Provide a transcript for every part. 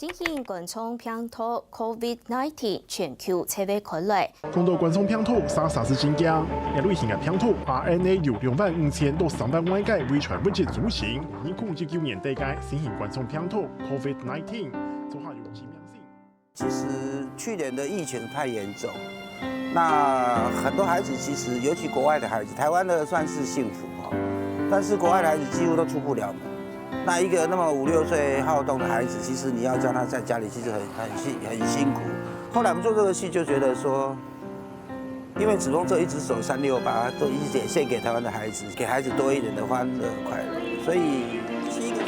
新型冠状病毒 COVID-19 全球7月開來。講到冠狀病毒，啥是真驚？一類型嘅病毒 RNA 由25000到300萬個遺傳物質組成。2019年底嘅新型冠狀病毒 COVID-19 就還有致命性。其實去年的疫情太嚴重，那很多孩子其實，尤其國外的孩子，台灣的算是幸福哈，但是國外的孩子幾乎都出不了門。那一個那麼5、6歲好動的孩子，其實你要叫他在家裡，其實很辛苦。後來我們做這個戲就覺得說，因為子楓這一隻手368都一直獻給台灣的孩子，給孩子多一點的歡樂快樂，所以是一個。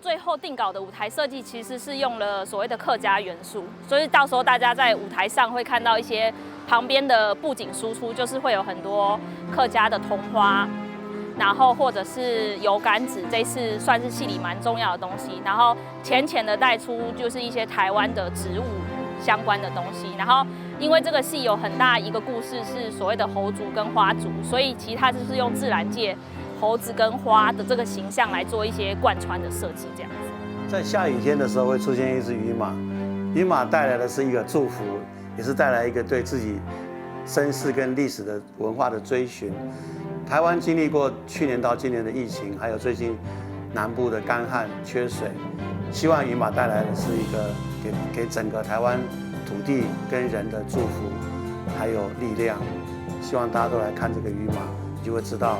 最后定稿的舞台设计其实是用了所谓的客家元素，所以到时候大家在舞台上会看到一些旁边的布景输出，就是会有很多客家的桐花，然后或者是油柑子，这次算是戏里蛮重要的东西，然后浅浅的带出就是一些台湾的植物相关的东西，然后因为这个戏有很大一个故事是所谓的猴族跟花族，所以其实它就是用自然界猴子跟花的这个形象来做一些贯穿的设计，这样子。在下雨天的时候会出现一只渔马，渔马带来的是一个祝福，也是带来一个对自己身世跟历史的文化的追寻。台湾经历过去年到今年的疫情，还有最近南部的干旱缺水，希望渔马带来的是一个给整个台湾土地跟人的祝福，还有力量。希望大家都来看这个渔马，你就会知道。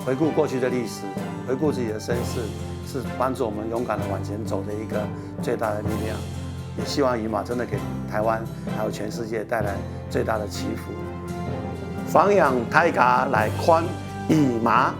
回顾过去的历史，回顾自己的身世，是帮助我们勇敢的往前走的一个最大的力量。也希望渔马真的给台湾还有全世界带来最大的祈福。放养大家來看漁馬。